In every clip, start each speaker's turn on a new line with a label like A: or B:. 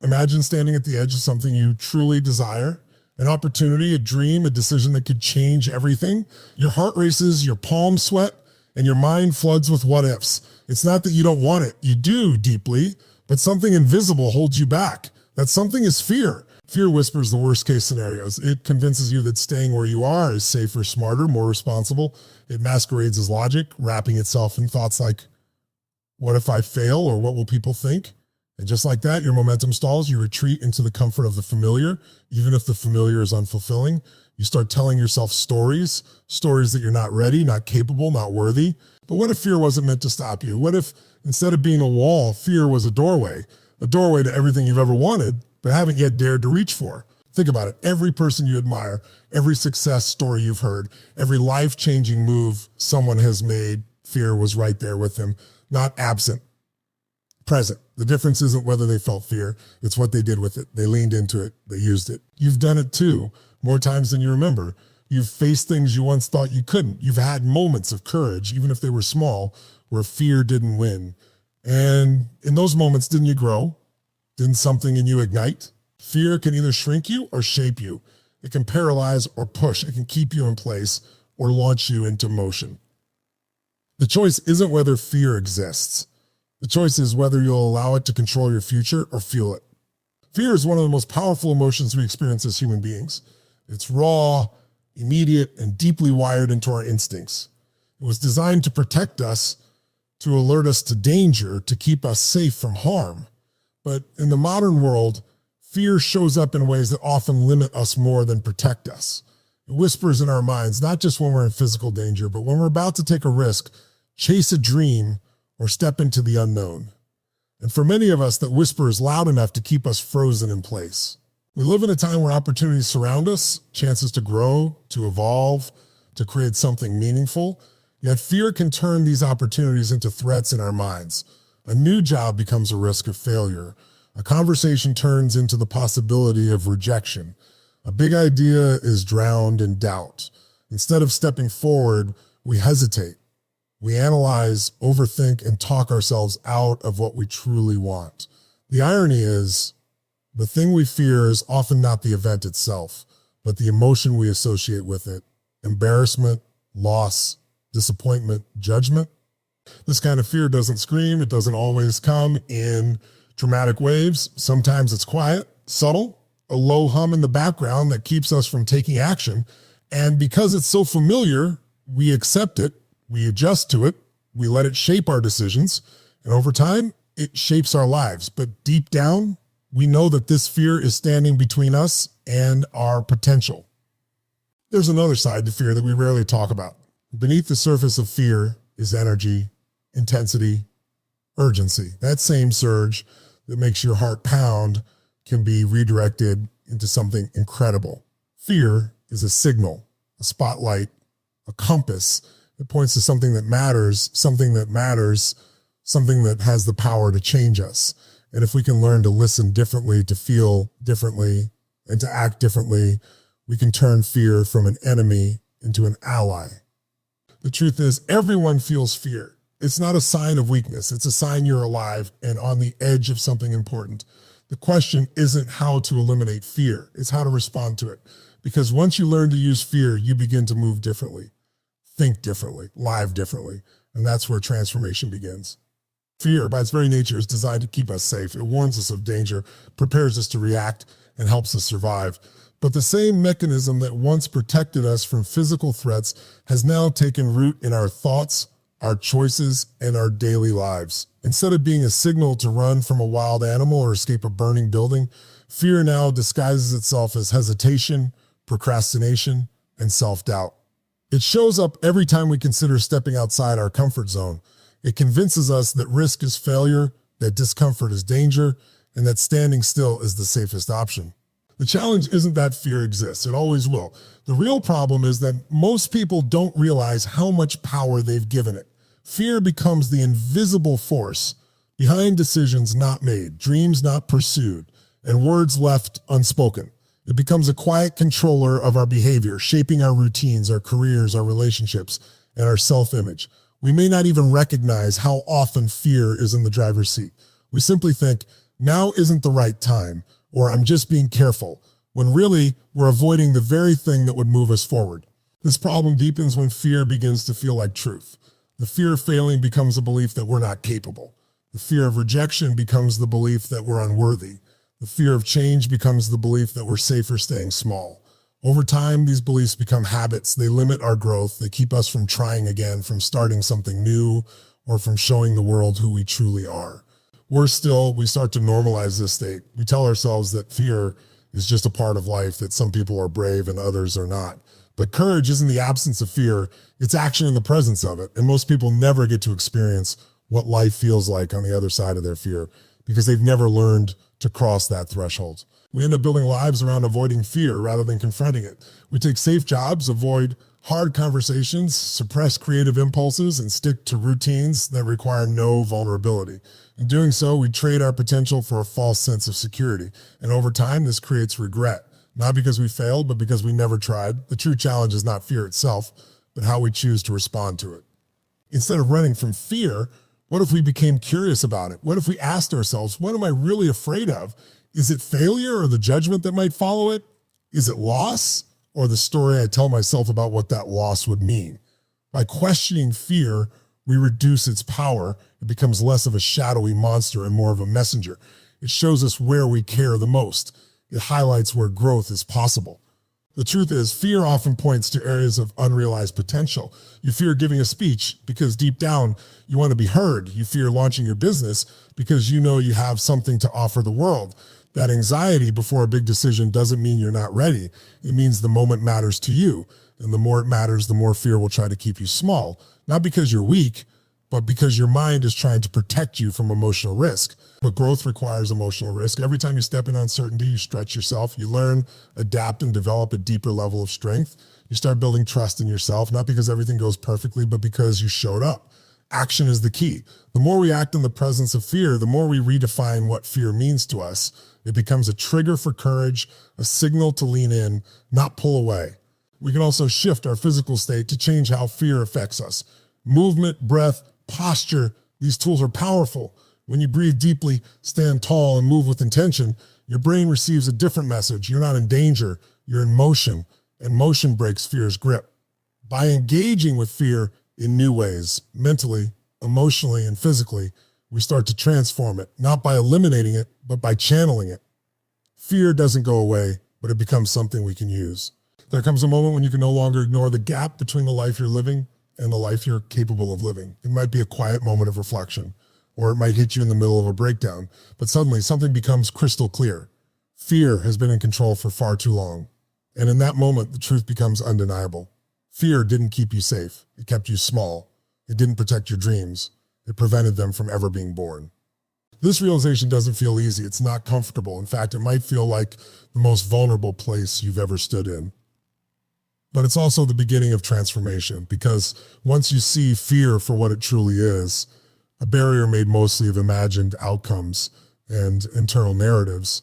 A: Imagine standing at the edge of something you truly desire, an opportunity, a dream, a decision that could change everything. Your heart races, your palms sweat, and your mind floods with what ifs. It's not that you don't want it. You do deeply, but something invisible holds you back. That something is fear. Fear whispers the worst case scenarios. It convinces you that staying where you are is safer, smarter, more responsible. It masquerades as logic, wrapping itself in thoughts like, what if I fail, or what will people think? And just like that, your momentum stalls. You retreat into the comfort of the familiar, even if the familiar is unfulfilling. You start telling yourself stories that you're not ready, not capable, not worthy. But what if fear wasn't meant to stop you? What if instead of being a wall, fear was a doorway to everything you've ever wanted, but haven't yet dared to reach for? Think about it. Every person you admire, every success story you've heard, every life-changing move someone has made, fear was right there with them, not absent, present. The difference isn't whether they felt fear, it's what they did with it. They leaned into it, they used it. You've done it too, more times than you remember. You've faced things you once thought you couldn't. You've had moments of courage, even if they were small, where fear didn't win. And in those moments, didn't you grow? Didn't something in you ignite? Fear can either shrink you or shape you. It can paralyze or push. It can keep you in place or launch you into motion. The choice isn't whether fear exists. The choice is whether you'll allow it to control your future or fuel it. Fear is one of the most powerful emotions we experience as human beings. It's raw, immediate, and deeply wired into our instincts. It was designed to protect us, to alert us to danger, to keep us safe from harm. But in the modern world, fear shows up in ways that often limit us more than protect us. It whispers in our minds, not just when we're in physical danger, but when we're about to take a risk, chase a dream, or step into the unknown. And for many of us, that whisper is loud enough to keep us frozen in place. We live in a time where opportunities surround us, chances to grow, to evolve, to create something meaningful. Yet fear can turn these opportunities into threats in our minds. A new job becomes a risk of failure. A conversation turns into the possibility of rejection. A big idea is drowned in doubt. Instead of stepping forward, we hesitate. We analyze, overthink, and talk ourselves out of what we truly want. The irony is, the thing we fear is often not the event itself, but the emotion we associate with it. Embarrassment, loss, disappointment, judgment. This kind of fear doesn't scream. It doesn't always come in dramatic waves. Sometimes it's quiet, subtle, a low hum in the background that keeps us from taking action. And because it's so familiar, we accept it. We adjust to it, we let it shape our decisions, and over time, it shapes our lives. But deep down, we know that this fear is standing between us and our potential. There's another side to fear that we rarely talk about. Beneath the surface of fear is energy, intensity, urgency. That same surge that makes your heart pound can be redirected into something incredible. Fear is a signal, a spotlight, a compass. It points to something that matters, something that has the power to change us. And if we can learn to listen differently, to feel differently, and to act differently, we can turn fear from an enemy into an ally. The truth is, everyone feels fear. It's not a sign of weakness. It's a sign you're alive and on the edge of something important. The question isn't how to eliminate fear. It's how to respond to it. Because once you learn to use fear, you begin to move differently. Think differently, live differently, and that's where transformation begins. Fear, by its very nature, is designed to keep us safe. It warns us of danger, prepares us to react, and helps us survive. But the same mechanism that once protected us from physical threats has now taken root in our thoughts, our choices, and our daily lives. Instead of being a signal to run from a wild animal or escape a burning building, fear now disguises itself as hesitation, procrastination, and self-doubt. It shows up every time we consider stepping outside our comfort zone. It convinces us that risk is failure, that discomfort is danger, and that standing still is the safest option. The challenge isn't that fear exists. It always will. The real problem is that most people don't realize how much power they've given it. Fear becomes the invisible force behind decisions not made, dreams not pursued, and words left unspoken. It becomes a quiet controller of our behavior, shaping our routines, our careers, our relationships, and our self-image. We may not even recognize how often fear is in the driver's seat. We simply think, now isn't the right time, or I'm just being careful, when really we're avoiding the very thing that would move us forward. This problem deepens when fear begins to feel like truth. The fear of failing becomes a belief that we're not capable. The fear of rejection becomes the belief that we're unworthy. The fear of change becomes the belief that we're safer staying small. Over time, these beliefs become habits. They limit our growth. They keep us from trying again, from starting something new, or from showing the world who we truly are. Worse still, we start to normalize this state. We tell ourselves that fear is just a part of life, that some people are brave and others are not. But courage isn't the absence of fear, it's action in the presence of it. And most people never get to experience what life feels like on the other side of their fear because they've never learned to cross that threshold. We end up building lives around avoiding fear rather than confronting it. We take safe jobs, avoid hard conversations, suppress creative impulses, and stick to routines that require no vulnerability. In doing so, we trade our potential for a false sense of security. And over time, this creates regret, not because we failed, but because we never tried. The true challenge is not fear itself, but how we choose to respond to it. Instead of running from fear, what if we became curious about it? What if we asked ourselves, what am I really afraid of? Is it failure or the judgment that might follow it? Is it loss or the story I tell myself about what that loss would mean? By questioning fear, we reduce its power. It becomes less of a shadowy monster and more of a messenger. It shows us where we care the most. It highlights where growth is possible. The truth is, fear often points to areas of unrealized potential. You fear giving a speech because deep down you want to be heard. You fear launching your business because you know you have something to offer the world. That anxiety before a big decision doesn't mean you're not ready. It means the moment matters to you. And the more it matters, the more fear will try to keep you small. Not because you're weak, but because your mind is trying to protect you from emotional risk. But growth requires emotional risk. Every time you step in uncertainty, you stretch yourself, you learn, adapt, and develop a deeper level of strength. You start building trust in yourself, not because everything goes perfectly, but because you showed up. Action is the key. The more we act in the presence of fear, the more we redefine what fear means to us. It becomes a trigger for courage, a signal to lean in, not pull away. We can also shift our physical state to change how fear affects us. Movement, breath, posture, these tools are powerful. When you breathe deeply, stand tall, and move with intention, your brain receives a different message. You're not in danger, you're in motion, and motion breaks fear's grip. By engaging with fear in new ways, mentally, emotionally, and physically, we start to transform it, not by eliminating it, but by channeling it. Fear doesn't go away, but it becomes something we can use. There comes a moment when you can no longer ignore the gap between the life you're living and the life you're capable of living. It might be a quiet moment of reflection, or it might hit you in the middle of a breakdown, but suddenly something becomes crystal clear. Fear has been in control for far too long. And in that moment, the truth becomes undeniable. Fear didn't keep you safe. It kept you small. It didn't protect your dreams. It prevented them from ever being born. This realization doesn't feel easy. It's not comfortable. In fact, it might feel like the most vulnerable place you've ever stood in. But it's also the beginning of transformation, because once you see fear for what it truly is, a barrier made mostly of imagined outcomes and internal narratives,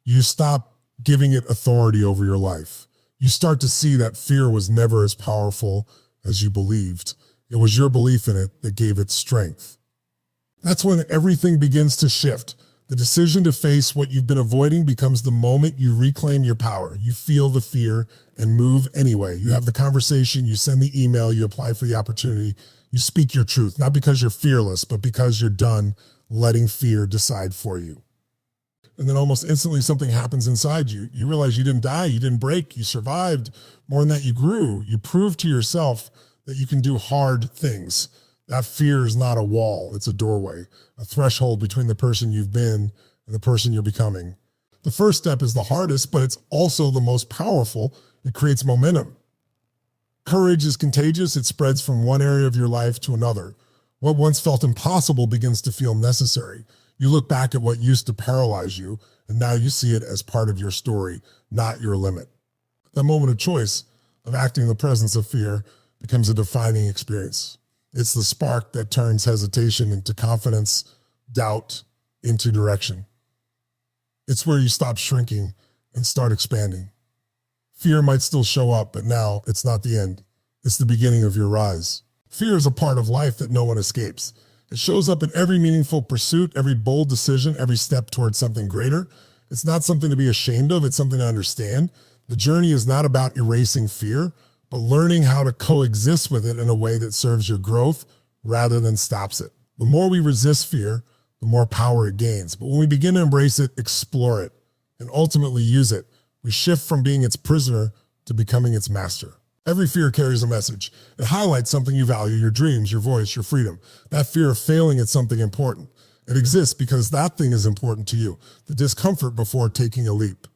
A: you stop giving it authority over your life. You start to see that fear was never as powerful as you believed. It was your belief in it that gave it strength. That's when everything begins to shift. The decision to face what you've been avoiding becomes the moment you reclaim your power. You feel the fear and move anyway. You have the conversation, you send the email, you apply for the opportunity, you speak your truth, not because you're fearless, but because you're done letting fear decide for you. And then almost instantly something happens inside you. You realize you didn't die, you didn't break, you survived. More than that, you grew. You proved to yourself that you can do hard things. That fear is not a wall, it's a doorway, a threshold between the person you've been and the person you're becoming. The first step is the hardest, but it's also the most powerful. It creates momentum. Courage is contagious. It spreads from one area of your life to another. What once felt impossible begins to feel necessary. You look back at what used to paralyze you, and now you see it as part of your story, not your limit. That moment of choice, of acting in the presence of fear, becomes a defining experience. It's the spark that turns hesitation into confidence, doubt into direction. It's where you stop shrinking and start expanding. Fear might still show up, but now it's not the end. It's the beginning of your rise. Fear is a part of life that no one escapes. It shows up in every meaningful pursuit, every bold decision, every step towards something greater. It's not something to be ashamed of. It's something to understand. The journey is not about erasing fear, but learning how to coexist with it in a way that serves your growth rather than stops it. The more we resist fear, the more power it gains. But when we begin to embrace it, explore it, and ultimately use it, we shift from being its prisoner to becoming its master. Every fear carries a message. It highlights something you value, your dreams, your voice, your freedom. That fear of failing at something important. It exists because that thing is important to you, the discomfort before taking a leap.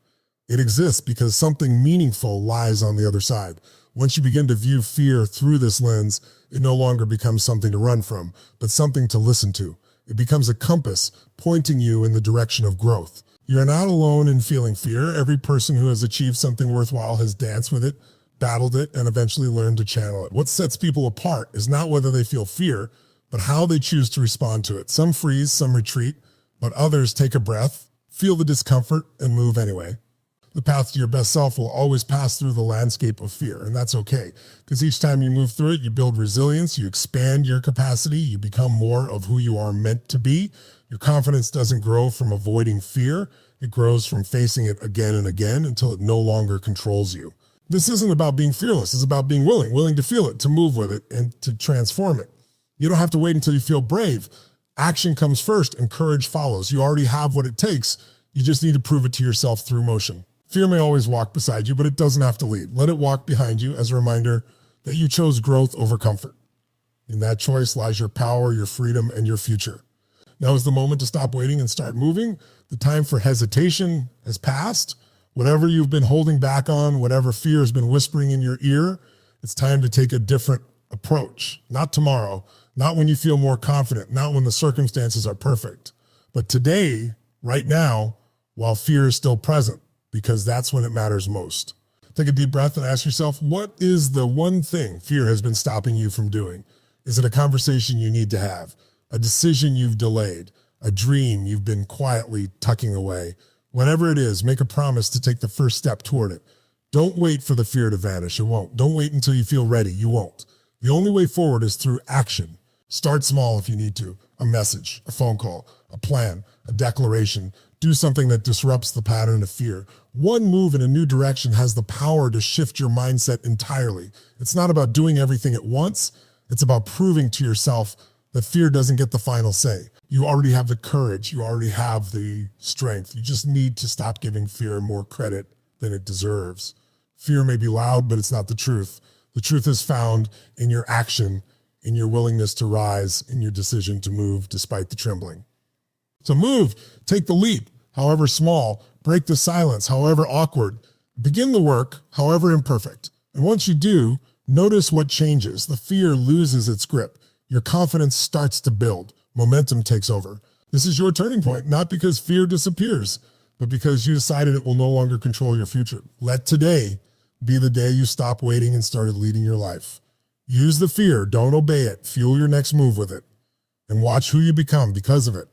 A: It exists because something meaningful lies on the other side. Once you begin to view fear through this lens, it no longer becomes something to run from, but something to listen to. It becomes a compass pointing you in the direction of growth. You're not alone in feeling fear. Every person who has achieved something worthwhile has danced with it, battled it, and eventually learned to channel it. What sets people apart is not whether they feel fear, but how they choose to respond to it. Some freeze, some retreat, but others take a breath, feel the discomfort, and move anyway. The path to your best self will always pass through the landscape of fear, and that's okay, because each time you move through it, you build resilience, you expand your capacity, you become more of who you are meant to be. Your confidence doesn't grow from avoiding fear. It grows from facing it again and again until it no longer controls you. This isn't about being fearless. It's about being willing to feel it, to move with it, and to transform it. You don't have to wait until you feel brave. Action comes first and courage follows. You already have what it takes. You just need to prove it to yourself through motion. Fear may always walk beside you, but it doesn't have to lead. Let it walk behind you as a reminder that you chose growth over comfort. In that choice lies your power, your freedom, and your future. Now is the moment to stop waiting and start moving. The time for hesitation has passed. Whatever you've been holding back on, whatever fear has been whispering in your ear, it's time to take a different approach. Not tomorrow, not when you feel more confident, not when the circumstances are perfect, but today, right now, while fear is still present, because that's when it matters most. Take a deep breath and ask yourself, what is the one thing fear has been stopping you from doing? Is it a conversation you need to have? A decision you've delayed? A dream you've been quietly tucking away? Whatever it is, make a promise to take the first step toward it. Don't wait for the fear to vanish. It won't. Don't wait until you feel ready. You won't. The only way forward is through action. Start small if you need to. A message, a phone call, a plan, a declaration. Do something that disrupts the pattern of fear. One move in a new direction has the power to shift your mindset entirely. It's not about doing everything at once. It's about proving to yourself that fear doesn't get the final say. You already have the courage. You already have the strength. You just need to stop giving fear more credit than it deserves. Fear may be loud, but it's not the truth. The truth is found in your action, in your willingness to rise, in your decision to move despite the trembling. So move, take the leap, however small, break the silence, however awkward, begin the work, however imperfect. And once you do, notice what changes. The fear loses its grip. Your confidence starts to build. Momentum takes over. This is your turning point, not because fear disappears, but because you decided it will no longer control your future. Let today be the day you stop waiting and started leading your life. Use the fear, don't obey it. Fuel your next move with it, and watch who you become because of it.